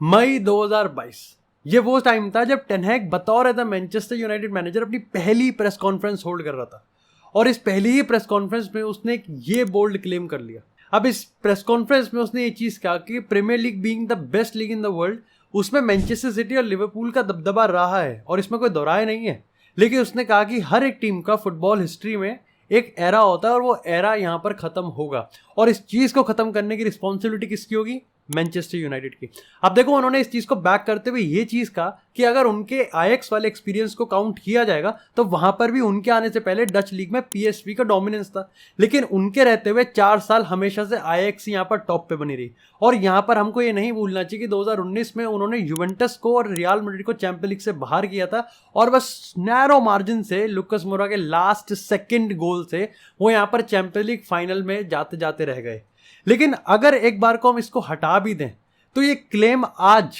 मई 2022 ये वो टाइम था जब टेन हैग बतौर एज मैनचेस्टर यूनाइटेड मैनेजर अपनी पहली प्रेस कॉन्फ्रेंस होल्ड कर रहा था और इस पहली ही प्रेस कॉन्फ्रेंस में उसने एक ये बोल्ड क्लेम कर लिया। अब इस प्रेस कॉन्फ्रेंस में उसने ये चीज कहा कि premier league being the best league in the world उसमें मैनचेस्टर सिटी और लिवरपूल का दबदबा रहा है और इसमें कोई दोराय नहीं है, लेकिन उसने कहा कि हर एक टीम का फुटबॉल हिस्ट्री में एक एरा होता है और वो एरा यहाँ पर खत्म होगा और इस चीज को खत्म करने की रिस्पॉन्सिबिलिटी किसकी होगी? मैनचेस्टर यूनाइटेड की। अब देखो उन्होंने इस चीज को बैक करते हुए ये चीज कहा कि अगर उनके आईएक्स वाले एक्सपीरियंस को काउंट किया जाएगा तो वहां पर भी उनके आने से पहले डच लीग में पीएसवी का डोमिनेंस था, लेकिन उनके रहते हुए 4 साल हमेशा से आईएक्स यहाँ पर टॉप पे बनी रही। और यहाँ पर हमको ये नहीं भूलना चाहिए कि 2019 में उन्होंने यूवेंटस को और रियल मैड्रिड को चैंपियंस लीग से बाहर किया था और बस नैरो मार्जिन से लुकास मोरा के लास्ट सेकेंड गोल से वो यहाँ पर चैंपियंस लीग फाइनल में जाते जाते रह गए। लेकिन अगर एक बार को हम इसको हटा भी दें तो ये क्लेम आज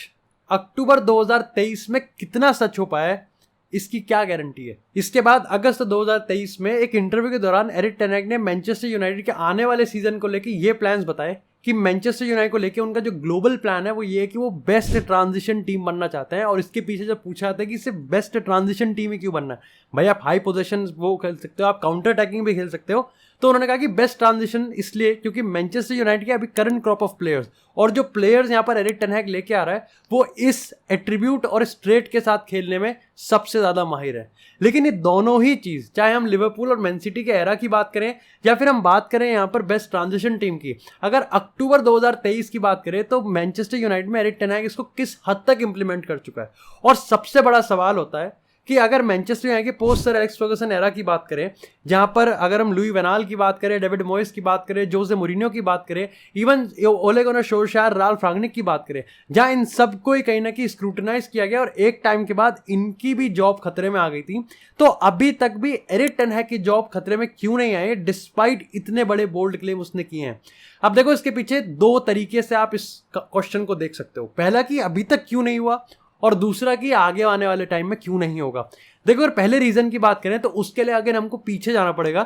अक्टूबर 2023 में कितना सच हो पाया है इसकी क्या गारंटी है। इसके बाद अगस्त 2023 में एक इंटरव्यू के दौरान एरिक टेन हैग ने मैनचेस्टर यूनाइटेड के आने वाले सीजन को लेकर ये प्लान्स बताए कि मैनचेस्टर यूनाइटेड को लेकर उनका जो ग्लोबल प्लान है वो ये है कि वो बेस्ट ट्रांजिशन टीम बनना चाहते हैं। और इसके पीछे जब पूछा जाता है कि सिर्फ बेस्ट ट्रांजिशन टीम ही क्यों बनना है, भाई आप हाई पोजीशन वो खेल सकते हो, आप काउंटर अटैकिंग भी खेल सकते हो, तो उन्होंने कहा कि बेस्ट ट्रांजिशन इसलिए क्योंकि मैनचेस्टर यूनाइटेड के अभी करंट क्रॉप ऑफ प्लेयर्स और जो प्लेयर्स यहाँ पर एरिक टेन हैग लेके आ रहा है वो इस एट्रीब्यूट और इस ट्रेट के साथ खेलने में सबसे ज्यादा माहिर है। लेकिन ये दोनों ही चीज, चाहे हम लिवरपूल और मैन सिटी के एरा की बात करें या फिर हम बात करें यहाँ पर बेस्ट ट्रांजिशन टीम की, अगर अक्टूबर 2023 की बात करें तो मैनचेस्टर यूनाइटेड में एरिक टेन हैग इसको किस हद तक इंप्लीमेंट कर चुका है। और सबसे बड़ा सवाल होता है कि अगर मैनचेस्टर यूनाइटेड के post sir Alex Ferguson era की बात करें, जहां पर अगर हम लुई वैनाल की बात करें, डेविड मोइस की बात करें, जोसे मोरिन्यो की बात करें, इवन ओले गुनर सोल्शायर, राल्फ रांगनिक की बात करें, जहां इन सबको ही कहीं ना कहीं स्क्रूटनाइज किया गया और एक टाइम के बाद इनकी भी जॉब खतरे में आ गई थी, तो अभी तक भी एरिक टेन हैग की जॉब खतरे में क्यों नहीं आई डिस्पाइट इतने बड़े बोल्ड क्लेम उसने किए हैं। अब देखो इसके पीछे दो तरीके से आप इस क्वेश्चन को देख सकते हो। पहला कि अभी तक क्यों नहीं हुआ और दूसरा कि आगे आने वाले टाइम में क्यों नहीं होगा। देखो अगर पहले रीजन की बात करें तो उसके लिए अगर हमको पीछे जाना पड़ेगा,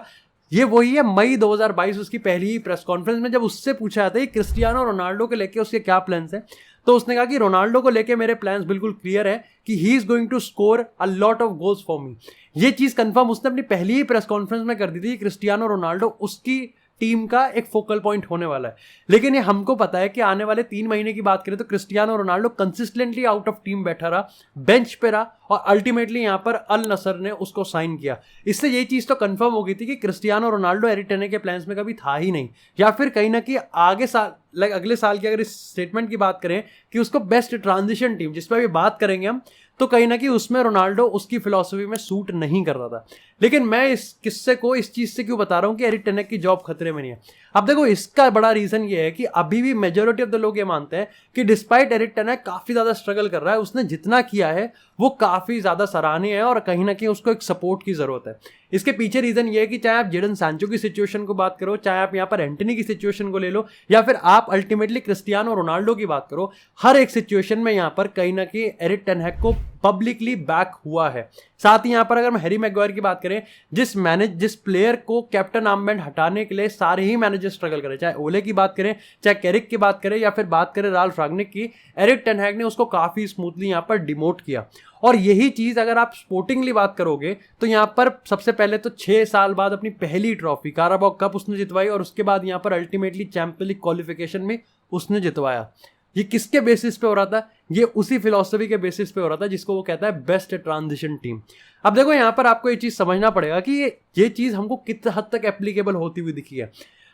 ये वही है मई 2022 उसकी पहली ही प्रेस कॉन्फ्रेंस में जब उससे पूछा जाता है कि क्रिस्टियानो रोनाल्डो को लेके उसके क्या प्लान्स हैं, तो उसने कहा कि रोनाल्डो को लेके मेरे प्लान्स बिल्कुल क्लियर है कि he is going to score a lot of goals for me. ये चीज कंफर्म उसने अपनी पहली ही प्रेस कॉन्फ्रेंस में कर दी थी। क्रिस्टियानो रोनाल्डो उसकी टीम का एक फोकल पॉइंट होने वाला है। लेकिन ये हमको पता है कि आने वाले 3 महीने की बात करें तो Cristiano Ronaldo consistently out of team बैठा रहा, बेंच पे रहा और अल्टीमेटली यहां पर अल नसर ने उसको साइन किया। इससे ये चीज तो कंफर्म हो गई थी कि क्रिस्टियानो रोनाल्डो एरिक टेन हैग के प्लान्स में कभी था ही नहीं, या फिर कहीं ना कहीं आगे साल अगले साल की अगर इस स्टेटमेंट की बात करें कि उसको बेस्ट ट्रांजिशन टीम जिस पर भी बात करेंगे हम, तो कहीं ना कहीं उसमें रोनाल्डो उसकी फिलॉसफी में सूट नहीं कर रहा था। लेकिन मैं इस किस्से को इस चीज से क्यों बता रहा हूं कि एरिक टेन हैग की जॉब खतरे में नहीं है। अब देखो इसका बड़ा रीजन ये है कि अभी भी मेजोरिटी ऑफ द लोग ये मानते हैं कि डिस्पाइट एरिक टेन हैग काफी ज्यादा स्ट्रगल कर रहा है, उसने जितना किया है वो काफी ज्यादा सराहनीय है और कहीं ना कहीं उसको एक सपोर्ट की जरूरत है। इसके पीछे रीजन ये है कि चाहे आप जेडन सांचो की सिचुएशन को बात करो, चाहे आप यहाँ पर एंटनी की सिचुएशन को ले लो, या फिर आप अल्टीमेटली क्रिस्टियानो रोनाल्डो की बात करो, हर एक सिचुएशन में यहाँ पर कहीं ना कहीं एरिक टेन हैग को पब्लिकली बैक हुआ है। साथ ही यहाँ पर अगर हम हैरी मैग्वायर की बात करें, जिस प्लेयर को कैप्टन आर्मबैंड हटाने के लिए सारे ही मैनेजर स्ट्रगल करें, चाहे ओले की बात करें, चाहे कैरिक की बात करें या फिर बात करें राल्फ रांगनिक की, एरिक टेन हैग ने उसको काफी स्मूथली यहाँ पर डिमोट किया। और यही चीज अगर आप स्पोर्टिंगली बात करोगे तो यहाँ पर सबसे पहले तो 6 साल बाद अपनी पहली ट्रॉफी काराबाओ कप उसने जितवाई और उसके बाद यहाँ पर अल्टीमेटली चैंपियंस लीग क्वालिफिकेशन में उसने जितवाया। ये किसके बेसिस पे हो रहा था? ये उसी फिलॉसफी के बेसिस पे हो रहा था जिसको वो कहता है बेस्ट ट्रांजिशन टीम। अब देखो यहाँ पर आपको ये चीज समझना पड़ेगा कि ये चीज हमको किस हद तक एप्लीकेबल होती हुई दिखी है।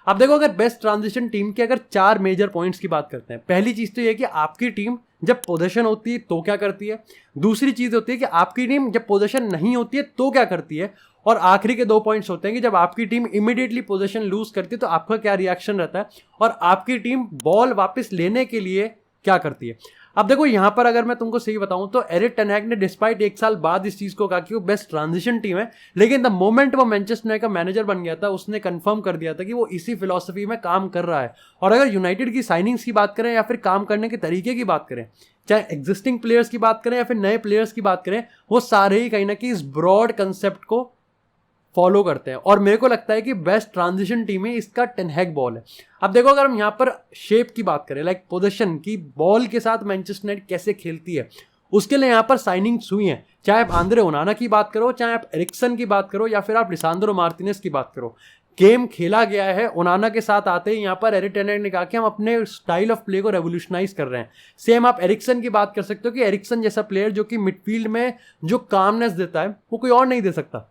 अब देखो अगर बेस्ट ट्रांजिशन टीम के अगर 4 मेजर पॉइंट्स की बात करते हैं, पहली चीज तो ये कि आपकी टीम जब पोजीशन होती है तो क्या करती है, दूसरी चीज होती है कि आपकी टीम जब पोजीशन नहीं होती है तो क्या करती है, और आखिरी के 2 पॉइंट्स होते हैं कि जब आपकी टीम इमीडिएटली पोजीशन लूज करती है तो आपका क्या रिएक्शन रहता है और आपकी टीम बॉल वापस लेने के लिए क्या करती है। अब देखो यहाँ पर अगर मैं तुमको सही बताऊं तो एरिक टेन हैग ने डिस्पाइट 1 साल बाद इस चीज को कहा कि वो बेस्ट ट्रांजिशन टीम है, लेकिन द मोमेंट वो मैनचेस्टर यूनाइटेड का मैनेजर बन गया था उसने कंफर्म कर दिया था कि वो इसी फिलॉसफी में काम कर रहा है। और अगर यूनाइटेड की साइनिंग्स की बात करें या फिर काम करने के तरीके की बात करें, चाहे एग्जिस्टिंग प्लेयर्स की बात करें या फिर नए प्लेयर्स की बात करें, वो सारे ही कहीं ना कहीं इस ब्रॉड कंसेप्ट को फॉलो करते हैं, और मेरे को लगता है कि बेस्ट ट्रांजिशन टीम है इसका टेन हैग बॉल है। अब देखो अगर हम यहाँ पर शेप की बात करें, लाइक पोजीशन की, बॉल के साथ मैनचेस्टर यूनाइटेड कैसे खेलती है, उसके लिए यहाँ पर साइनिंग्स हुई हैं। चाहे आप आंद्रे ओनाना की बात करो, चाहे आप एरिक्सन की बात करो, या फिर आप लिसांद्रो मार्टिनेज की बात करो, गेम खेला गया है। ओनाना के साथ आते ही यहाँ पर एरिक टेन हैग ने कहा कि हम अपने स्टाइल ऑफ प्ले को रेवोल्यूशनाइज कर रहे हैं। सेम आप एरिक्सन की बात कर सकते हो कि एरिक्सन जैसा प्लेयर जो कि मिडफील्ड में जो कामनेस देता है वो कोई और नहीं दे सकता,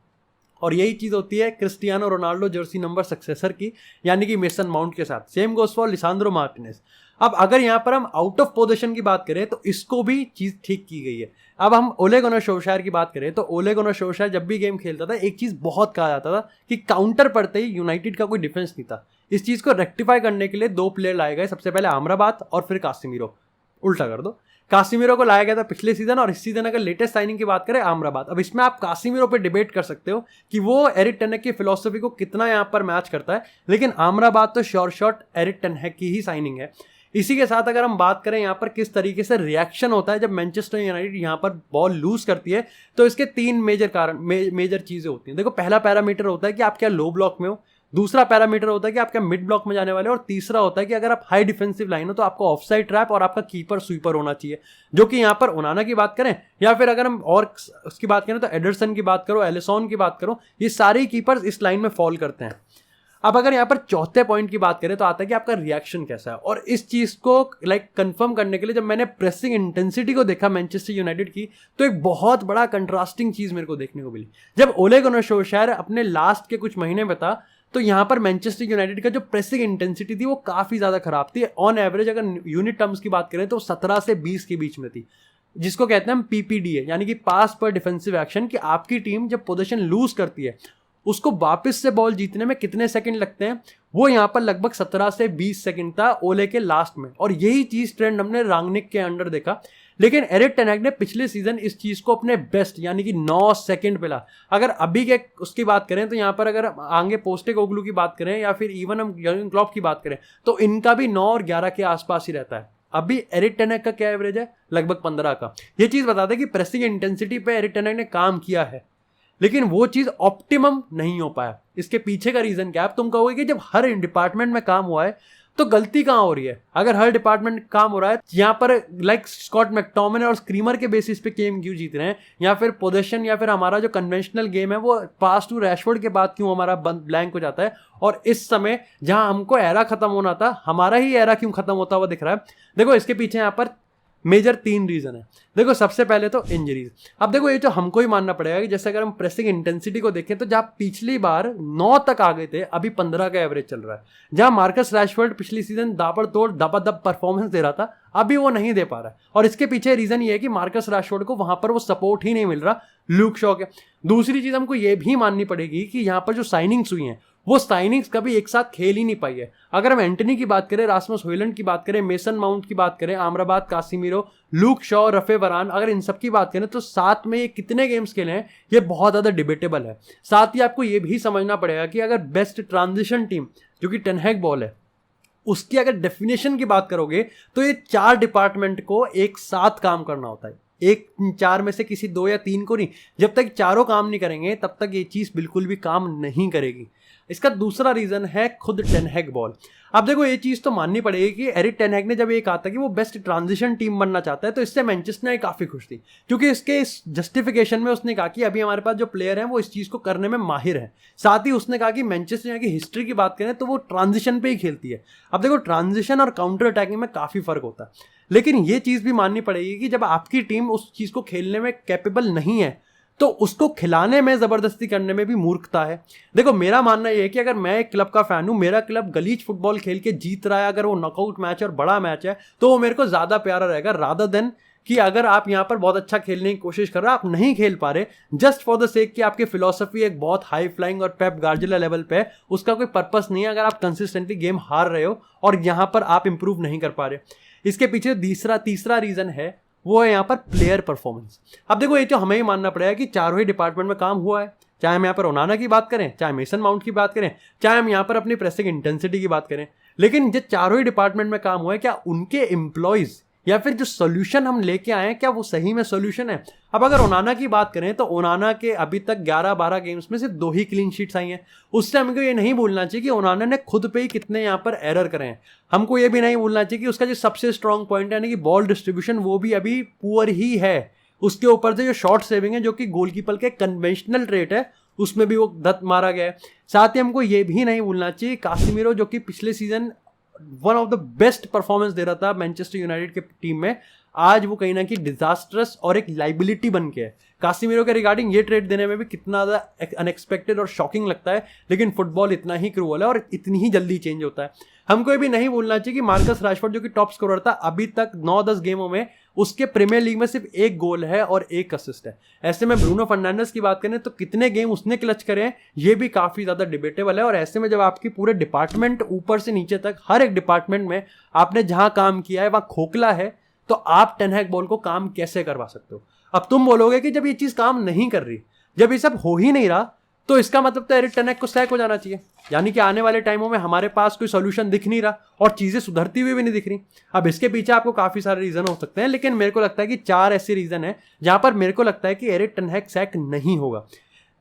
और यही चीज़ होती है Cristiano Ronaldo Jersey number successor की, यानी कि मेसन माउंट के साथ। Same goes for लिसांद्रो Martinez. अब अगर यहाँ पर हम आउट ऑफ पोजीशन की बात करें तो इसको भी चीज़ ठीक की गई है। अब हम ओले गुनर सोल्शायर की बात करें तो ओले गुनर सोल्शायर जब भी गेम खेलता था एक चीज़ बहुत कहा जाता था कि काउंटर पड़ते ही यूनाइटेड का कोई डिफेंस नहीं था। इस चीज़ को रेक्टिफाई करने के लिए 2 प्लेयर लाए गए, सबसे पहले आमराबाद और फिर कासिमिरो। उल्टा कर दो, कासिमिरो को लाया गया था पिछले सीजन, और इस सीजन अगर लेटेस्ट साइनिंग की बात करें आमराबाद। अब इसमें आप कासिमिरो पे डिबेट कर सकते हो कि वो एरिक टेन हैग की फिलॉसफी को कितना यहाँ पर मैच करता है, लेकिन आमराबाद तो श्योर शॉट एरिक टेन हैग की ही साइनिंग है। इसी के साथ अगर हम बात करें यहाँ पर किस तरीके से रिएक्शन होता है जब मैनचेस्टर यूनाइटेड यहाँ पर बॉल लूज करती है, तो इसके 3 मेजर चीज़ें होती हैं। देखो पहला पैरामीटर होता है कि आप क्या लो ब्लॉक में हो, दूसरा पैरामीटर होता है कि आप क्या मिड ब्लॉक में जाने वाले हो, और तीसरा होता है कि अगर आप हाई डिफेंसिव लाइन हो तो आपको ऑफसाइड ट्रैप और आपका कीपर स्वीपर होना चाहिए, जो कि यहाँ पर ओनाना की बात करें या फिर अगर हम और उसकी बात करें तो एडरसन की बात करो, एलिसन की बात करो, ये सारे कीपर्स इस लाइन में फॉल करते हैं। अब अगर यहाँ पर चौथे पॉइंट की बात करें तो आता है कि आपका रिएक्शन कैसा है, और इस चीज़ को कंफर्म करने के लिए जब मैंने प्रेसिंग इंटेंसिटी को देखा मैनचेस्टर यूनाइटेड की, तो एक बहुत बड़ा कंट्रास्टिंग चीज़ मेरे को देखने को मिली। जब ओले गुनर सोल्शायर अपने लास्ट के कुछ महीने में था तो यहाँ पर मैनचेस्टर यूनाइटेड का जो प्रेसिंग इंटेंसिटी थी वो काफ़ी ज़्यादा खराब थी। ऑन एवरेज अगर यूनिट टर्म्स की बात करें तो 17 से 20 के बीच में थी, जिसको कहते हैं हम PPDA, यानी कि पास पर डिफेंसिव एक्शन, कि आपकी टीम जब पोजीशन लूज करती है उसको वापस से बॉल जीतने में कितने सेकंड लगते हैं, वो यहाँ पर लगभग 17 से 20 सेकंड था ओले के लास्ट में, और यही चीज़ ट्रेंड हमने रांगनिक के अंडर देखा। लेकिन एरिक टेन हैग ने पिछले सीजन इस चीज़ को अपने बेस्ट यानी कि 9 सेकंड पे ला। अगर अभी के उसकी बात करें तो यहाँ पर अगर आगे पोस्टेकोग्लू की बात करें या फिर इवन हम यर्गन क्लॉप की बात करें तो इनका भी 9 और 11 के आसपास ही रहता है। अभी एरिक टेन हैग का क्या एवरेज है, लगभग 15 का। ये चीज़ बताता है कि प्रेसिंग इंटेंसिटी पे एरिक टेन हैग ने काम किया है, लेकिन वो चीज़ ऑप्टिमम नहीं हो पाया। इसके पीछे का रीज़न क्या है? तुम कहोगे कि जब हर डिपार्टमेंट में काम हुआ है तो गलती कहाँ हो रही है? अगर हर डिपार्टमेंट काम हो रहा है, यहाँ पर लाइक स्कॉट मैकटोमिने और स्क्रीमर के बेसिस पे गेम क्यों जीत रहे हैं, या फिर पोजीशन या फिर हमारा जो कन्वेंशनल गेम है वो पास टू रैशफोर्ड के बाद क्यों हमारा ब्लैंक हो जाता है, और इस समय जहाँ हमको एरा खत्म होना था हमारा ही एरा क्यों खत्म होता हुआ दिख रहा है? देखो इसके पीछे यहाँ पर मेजर 3 रीज़न है। देखो सबसे पहले तो इंजरीज। अब देखो ये तो हमको ही मानना पड़ेगा कि जैसे अगर हम प्रेसिंग इंटेंसिटी को देखें तो जहाँ पिछली बार 9 तक आ गए थे, अभी 15 का एवरेज चल रहा है। जहाँ मार्कस रैशफोर्ड पिछली सीजन दापड़तोड़ दबादब परफॉर्मेंस दे रहा था, अभी वो नहीं दे पा रहा है, और इसके पीछे रीज़न ये है कि मार्कस रैशफोर्ड को वहाँ पर वो सपोर्ट ही नहीं मिल रहा ल्यूक शॉ के। दूसरी चीज़ हमको ये भी माननी पड़ेगी कि यहाँ पर जो साइनिंग्स हुई हैं वो साइनिंग्स कभी एक साथ खेल ही नहीं पाई है। अगर हम एंटनी की बात करें, रासमस हॉयलैंड की बात करें, मेसन माउंट की बात करें, आमराबाद, कासिमिरो, लूक शॉ, रफे वरान, अगर इन सब की बात करें तो साथ में ये कितने गेम्स खेले हैं ये बहुत ज़्यादा डिबेटेबल है। साथ ही आपको ये भी समझना पड़ेगा कि अगर बेस्ट ट्रांजिशन टीम जो कि टेन हैग बॉल है उसकी अगर डेफिनेशन की बात करोगे तो ये 4 डिपार्टमेंट को एक साथ काम करना होता है। एक 4 में से किसी 2 या 3 को नहीं। जब तक चारों काम नहीं करेंगे तब तक ये चीज़ बिल्कुल भी काम नहीं करेगी। इसका दूसरा रीज़न है खुद टेन हैग बॉल। अब देखो ये चीज़ तो माननी पड़ेगी कि एरिक टेन हैग ने जब ये कहा था कि वो बेस्ट ट्रांजिशन टीम बनना चाहता है तो इससे मैनचेस्टर यूनाइटेड काफ़ी खुश थी, क्योंकि इसके इस जस्टिफिकेशन में उसने कहा कि अभी हमारे पास जो प्लेयर हैं वो इस चीज़ को करने में माहिर हैं। साथ ही उसने कहा कि मैनचेस्टर यूनाइटेड की हिस्ट्री की बात करें तो वो ट्रांजिशन पे ही खेलती है। अब देखो ट्रांजिशन और काउंटर अटैकिंग में काफ़ी फ़र्क होता है, लेकिन ये चीज़ भी माननी पड़ेगी कि जब आपकी टीम उस चीज़ को खेलने में कैपेबल नहीं है तो उसको खिलाने में ज़बरदस्ती करने में भी मूर्खता है। देखो मेरा मानना ये है कि अगर मैं एक क्लब का फ़ैन हूँ, मेरा क्लब गलीच फुटबॉल खेल के जीत रहा है, अगर वो नॉकआउट मैच और बड़ा मैच है तो वो मेरे को ज़्यादा प्यारा रहेगा रादर देन कि अगर आप यहाँ पर बहुत अच्छा खेलने की कोशिश कर रहे हो, आप नहीं खेल पा रहे जस्ट फॉर द सेक कि आपकी फिलॉसफी एक बहुत हाई फ्लाइंग और पेप गार्डियोला लेवल पे है, उसका कोई पर्पस नहीं है। अगर आप कंसिस्टेंटली गेम हार रहे हो और यहाँ पर आप इंप्रूव नहीं कर पा रहे, इसके पीछे तीसरा रीज़न है, वो है यहाँ पर प्लेयर परफॉर्मेंस। अब देखो ये तो हमें ही मानना पड़ेगा कि चारों ही डिपार्टमेंट में काम हुआ है, चाहे हम यहाँ पर ओनाना की बात करें, चाहे मेसन माउंट की बात करें, चाहे हम यहाँ पर अपनी प्रेसिंग इंटेंसिटी की बात करें, लेकिन जो चारों ही डिपार्टमेंट में काम हुआ है क्या उनके एम्प्लॉयज़ या फिर जो सोल्यूशन हम लेके आए हैं क्या वो सही में सोल्यूशन है। अब अगर ओनाना की बात करें तो ओनाना के अभी तक 11-12 गेम्स में सिर्फ 2 ही क्लीन शीट्स आई हैं। उससे हमको ये नहीं भूलना चाहिए कि ओनाना ने खुद पे ही कितने यहाँ पर एरर करे हैं। हमको ये भी नहीं भूलना चाहिए कि उसका जो सबसे स्ट्रॉन्ग पॉइंट है यानी कि बॉल डिस्ट्रीब्यूशन वो भी अभी पुअर ही है। उसके ऊपर से जो शॉर्ट सेविंग है जो कि गोलकीपर के कन्वेंशनल रेट है उसमें भी वो धत मारा गया है। साथ ही हमको ये भी नहीं भूलना चाहिए कासिमिरो जो कि पिछले season one of the best performance दे रहा था मैनचेस्टर यूनाइटेड के टीम में, आज वो कहीं ना कहीं डिजास्ट्रस और एक लाइबिलिटी बन के है। कासिमिरो के रिगार्डिंग ये ट्रेड देने में भी कितना ज़्यादा अनएक्सपेक्टेड और शॉकिंग लगता है, लेकिन फुटबॉल इतना ही क्रूअल है और इतनी ही जल्दी चेंज होता है। हमको ये भी नहीं भूलना चाहिए कि मार्कस राशफोर्ड जो कि टॉप स्कोरर था अभी तक 9-10 गेमों में उसके प्रीमियर लीग में सिर्फ 1 गोल है और 1 असिस्ट है। ऐसे में ब्रूनो फर्नांडिस की बात करें तो कितने गेम उसने क्लच करे हैं ये भी काफ़ी ज़्यादा डिबेटेबल है। और ऐसे में जब आपकी पूरे डिपार्टमेंट ऊपर से नीचे तक हर एक डिपार्टमेंट में आपने जहां काम किया है वहां खोखला है, तो आप टेन हैग बॉल को काम कैसे करवा सकते हो। अब तुम बोलोगे कि जब ये चीज़ काम नहीं कर रही, जब ये सब हो ही नहीं रहा, तो इसका मतलब तो एरिक टेन हैग को सैक हो जाना चाहिए, यानी कि आने वाले टाइमों में हमारे पास कोई सोल्यूशन दिख नहीं रहा और चीज़ें सुधरती हुई भी नहीं दिख रही। अब इसके पीछे आपको काफ़ी सारे रीज़न हो सकते हैं, लेकिन मेरे को लगता है कि 4 ऐसे रीज़न है जहां पर मेरे को लगता है कि एरिक टेन हैग सैक नहीं होगा।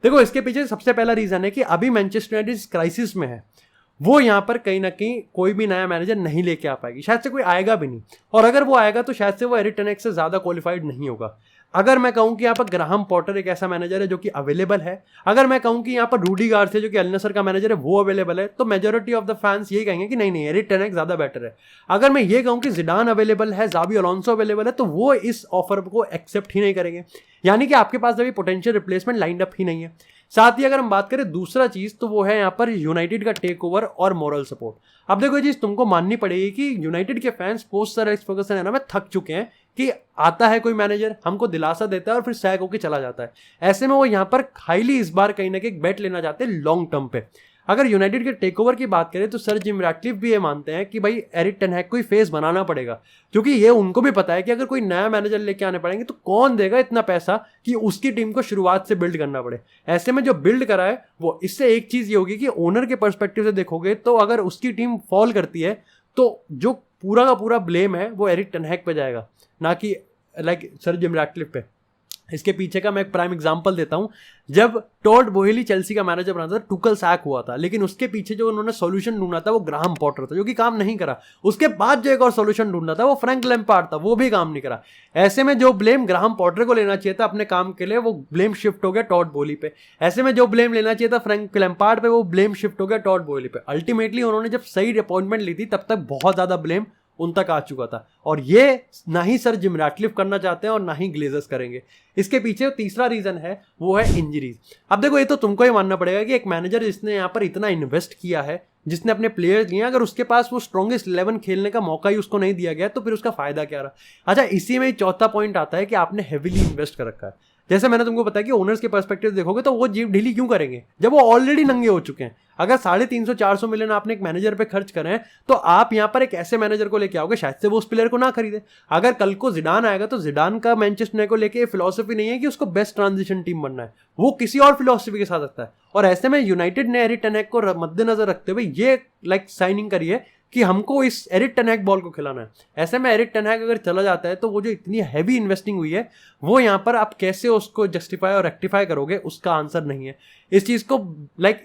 देखो, इसके पीछे सबसे पहला रीज़न है कि अभी मैनचेस्टर यूनाइटेड इस क्राइसिस में है, वो यहाँ पर कहीं ना कहीं कोई भी नया मैनेजर नहीं लेके आ पाएगी, शायद से कोई आएगा भी नहीं, और अगर वो आएगा तो शायद से वो एरिक टेन हैग से ज़्यादा क्वालिफाइड नहीं होगा। अगर मैं कहूँ कि यहाँ पर ग्राहम पॉटर एक ऐसा मैनेजर है जो कि अवेलेबल है, अगर मैं कहूँ कि यहाँ पर रूडी गार्सिया जो कि अल नसर का मैनेजर है वो अवेलेबल है, तो मेजॉरिटी ऑफ द फैंस ये कहेंगे कि नहीं एरिक टेन हैग ज़्यादा बेटर है। अगर मैं ये कहूँ कि जिडान अवेलेबल है, जाबी अलोंसो अवेलेबल है, तो वो इस ऑफर को एक्सेप्ट ही नहीं करेंगे, यानी कि आपके पास अभी पोटेंशियल रिप्लेसमेंट लाइंड अप ही नहीं है। साथ ही अगर हम बात करें दूसरा चीज़, तो वो है यहाँ पर यूनाइटेड का टेक ओवर और मॉरल सपोर्ट। अब देखो ये चीज़ तुमको माननी पड़ेगी कि यूनाइटेड के fans post sir Alex Ferguson era में थक चुके हैं कि आता है कोई मैनेजर, हमको दिलासा देता है और फिर सैक होकर चला जाता है। ऐसे में वो यहाँ पर हाईली इस बार कहीं ना कहीं बेट लेना चाहते हैं लॉन्ग टर्म पे। अगर यूनाइटेड के टेक ओवर की बात करें तो सर जिम रैटक्लिफ भी ये मानते हैं कि भाई एरिक टेन हैग को ही फेस बनाना पड़ेगा, क्योंकि ये उनको भी पता है कि अगर कोई नया मैनेजर लेके आने पड़ेंगे तो कौन देगा इतना पैसा कि उसकी टीम को शुरुआत से बिल्ड करना पड़े। ऐसे में जो बिल्ड करा है वो, इससे एक चीज़ ये होगी कि ओनर के पर्सपेक्टिव से देखोगे तो अगर उसकी टीम फॉल करती है तो जो पूरा का पूरा ब्लेम है वो एरिक टेन हैग पे जाएगा, ना कि लाइक सर जिम रैटक्लिफ पे। इसके पीछे का मैं एक प्राइम एग्जांपल देता हूं, जब टॉड बोहेली चेल्सी का मैनेजर बना था, टुकल सैक हुआ था, लेकिन उसके पीछे जो उन्होंने सॉल्यूशन ढूंढा था वो ग्राहम पॉटर था जो कि काम नहीं करा। उसके बाद जो एक और सॉल्यूशन ढूंढा था वो फ्रैंक लैम्पार्ड था, वो भी काम नहीं करा। ऐसे में जो ब्लेम ग्राहम पॉटर को लेना चाहिए था अपने काम के लिए, वो ब्लेम शिफ्ट हो गया टॉड बोहेली पे। ऐसे में जो ब्लेम लेना चाहिए था फ्रैंक लैम्पार्ड पे, वो ब्लेम शिफ्ट हो गया टॉड बोहेली पे। अल्टीमेटली उन्होंने जब सही अपॉइंटमेंट ली थी तब तक बहुत ज्यादा ब्लेम उन तक आ चुका था, और ये ना ही सर जिम रैटक्लिफ करना चाहते हैं और ना ही ग्लेजर्स करेंगे। इसके पीछे तीसरा रीजन है वो है इंजरीज। अब देखो ये तो तुमको ही मानना पड़ेगा कि एक मैनेजर जिसने यहाँ पर इतना इन्वेस्ट किया है, जिसने अपने प्लेयर्स लिए, अगर उसके पास वो स्ट्रॉन्गेस्ट 11 खेलने का मौका ही उसको नहीं दिया गया तो फिर उसका फायदा क्या रहा। अच्छा, इसी में चौथा पॉइंट आता है कि आपने हेविली इन्वेस्ट कर रखा है। जैसे मैंने तुमको बताया कि ओनर्स के पर्सपेक्टिव देखोगे तो वो जीप ढीली क्यों करेंगे जब वो ऑलरेडी नंगे हो चुके हैं। अगर 350-400 मिलियन आपने एक मैनेजर पे खर्च करें तो आप यहाँ पर एक ऐसे मैनेजर को लेके आओगे शायद से वो उस प्लेयर को ना खरीदे। अगर कल को जिडान आएगा तो जिडान का मैनचेस्टर यूनाइटेड को लेके फिलॉसफी नहीं है कि उसको बेस्ट ट्रांजिशन टीम बनना है, वो किसी और फिलॉसफी के साथ रखता है। और ऐसे में यूनाइटेड ने एरिक टेन हैग को मद्देनजर रखते हुए ये साइनिंग करी है कि हमको इस एरिक टेन हैग बॉल को खिलाना है। ऐसे में एरिक टेन हैग अगर चला जाता है तो वो जो इतनी हैवी इन्वेस्टिंग हुई है वो यहाँ पर आप कैसे उसको जस्टिफाई और रेक्टिफाई करोगे, उसका आंसर नहीं है। इस चीज़ को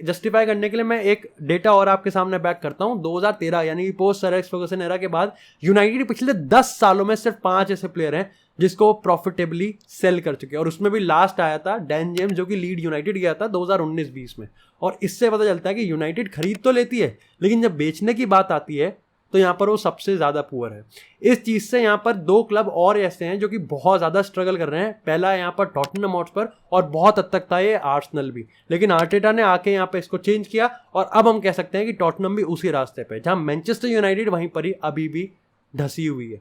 जस्टिफाई करने के लिए मैं एक डेटा और आपके सामने बैक करता हूँ। 2013 यानी post sir Alex Ferguson era के बाद यूनाइटेड पिछले 10 सालों में सिर्फ 5 ऐसे प्लेयर हैं जिसको प्रॉफिटेबली सेल कर चुके हैं, और उसमें भी लास्ट आया था डैन जेम्स जो कि लीड यूनाइटेड गया था 2019-20 में। और इससे पता चलता है कि यूनाइटेड खरीद तो लेती है लेकिन जब बेचने की बात आती है तो यहाँ पर वो सबसे ज़्यादा पुअर है। इस चीज़ से यहाँ पर 2 क्लब और ऐसे हैं जो कि बहुत ज़्यादा स्ट्रगल कर रहे हैं। पहला यहाँ पर टॉटनहम हॉटस्पर और बहुत हद तक था ये आर्सेनल भी, लेकिन आर्टेटा ने आके यहाँ पे इसको चेंज किया और अब हम कह सकते हैं कि टॉटनहम भी उसी रास्ते पे, जहाँ मैनचेस्टर यूनाइटेड वहीं पर ही अभी भी धसी हुई है।